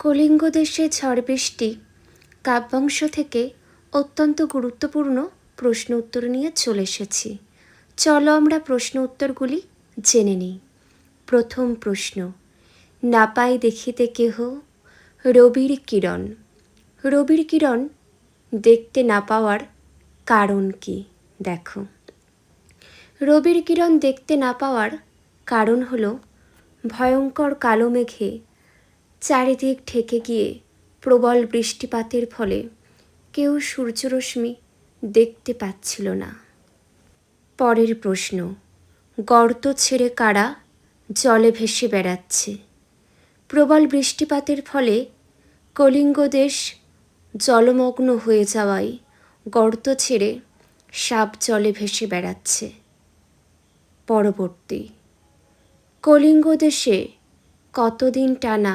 কলিঙ্গ দেশে ঝড় বৃষ্টি কাব্যাংশ থেকে অত্যন্ত গুরুত্বপূর্ণ প্রশ্ন উত্তর নিয়ে চলে এসেছি। চলো আমরা প্রশ্ন উত্তরগুলি জেনে নিই। প্রথম প্রশ্ন, না পাই দেখিতে কেহ রবির কিরণ। রবির কিরণ দেখতে না পাওয়ার কারণ কি? দেখো, রবির কিরণ দেখতে না পাওয়ার কারণ হলো ভয়ঙ্কর কালো মেঘে চারিদিক ঢেকে গিয়ে প্রবল বৃষ্টিপাতের ফলে কেউ সূর্যরশ্মি দেখতে পাচ্ছিল না। পরের প্রশ্ন, গর্ত ছেড়ে কারা জলে ভেসে বেড়াচ্ছে। প্রবল বৃষ্টিপাতের ফলে কলিঙ্গ দেশ জলমগ্ন হয়ে যাওয়ায় গর্ত ছেড়ে সাপ জলে ভেসে বেড়াচ্ছে। পরবর্তী, কলিঙ্গ দেশে কতদিন টানা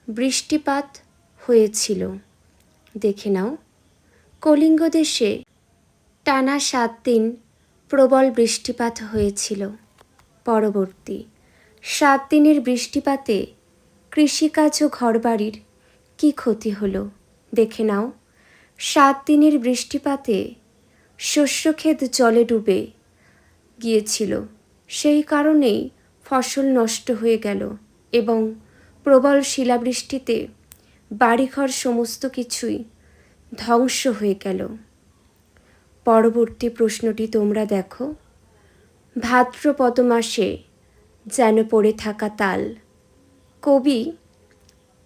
বৃষ্টিপাত হয়েছিল? দেখে নাও, কলিঙ্গ দেশে টানা 7 দিন প্রবল বৃষ্টিপাত হয়েছিল। পরবর্তী, 7 দিনের বৃষ্টিপাতে কৃষিকাজ ও ঘরবাড়ির কী ক্ষতি হলো? দেখে নাও, 7 দিনের বৃষ্টিপাতে শস্যক্ষেত জলে ডুবে গিয়েছিল, সেই কারণেই ফসল নষ্ট হয়ে গেল এবং প্রবল শিলাবৃষ্টিতে বাড়িঘর সমস্ত কিছুই ধ্বংস হয়ে গেল। পরবর্তী প্রশ্নটি তোমরা দেখো, ভাদ্রপদ মাসে যেন পড়ে থাকা তাল, কবি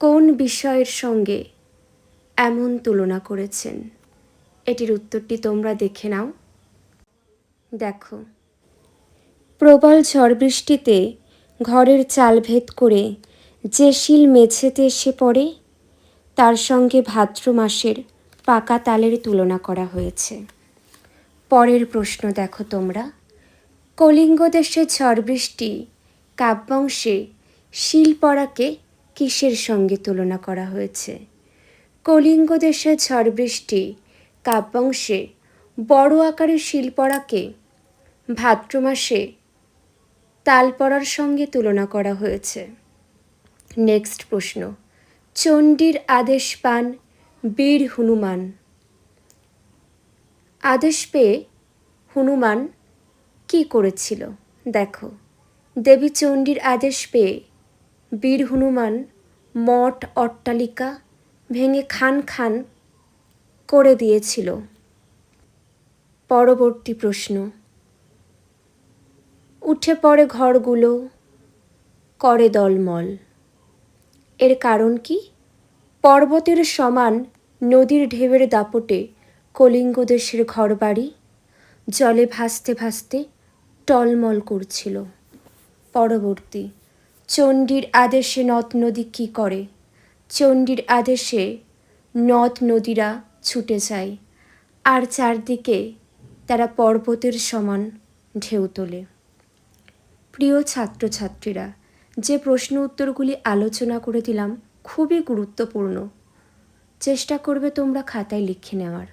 কোন বিষয়ের সঙ্গে এমন তুলনা করেছেন? এটির উত্তরটি তোমরা দেখে নাও। দেখো, প্রবল ঝড় বৃষ্টিতে ঘরের চাল ভেদ করে যে শিল মেঝেতে এসে পড়ে তার সঙ্গে ভাদ্র মাসের পাকা তালের তুলনা করা হয়েছে। পরের প্রশ্ন দেখো তোমরা, কলিঙ্গ দেশে ঝড় বৃষ্টি কাব্যাংশে শিল পড়াকে কিসের সঙ্গে তুলনা করা হয়েছে? কলিঙ্গ দেশে ঝড় বৃষ্টি কাব্যাংশে বড় আকারের শিল পড়াকে ভাদ্র মাসে তাল পড়ার সঙ্গে তুলনা করা হয়েছে। নেক্সট প্রশ্ন, চণ্ডীর আদেশ পান বীর হনুমান। আদেশ পেয়ে হনুমান কি করেছিল? দেখো, দেবী চণ্ডীর আদেশ পেয়ে বীর হনুমান মঠ অট্টালিকা ভেঙে খান খান করে দিয়েছিল। পরবর্তী প্রশ্ন, উঠে পড়ে ঘরগুলো করে দলমল। এর কারণ কি? পর্বতের সমান নদীর ঢেউয়ের দাপটে কলিঙ্গ দেশের ঘরবাড়ি জলে ভাসতে ভাসতে টলমল করছিল। পরবর্তী, চণ্ডীর আদেশে নদ নদী কী করে? চণ্ডীর আদেশে নদ নদীরা ছুটে যায় আর চারদিকে তারা পর্বতের সমান ঢেউ তোলে। প্রিয় ছাত্রছাত্রীরা, যে প্রশ্ন উত্তরগুলি আলোচনা করে দিলাম খুবই গুরুত্বপূর্ণ। চেষ্টা করবে তোমরা খাতায় লিখে নেওয়ার।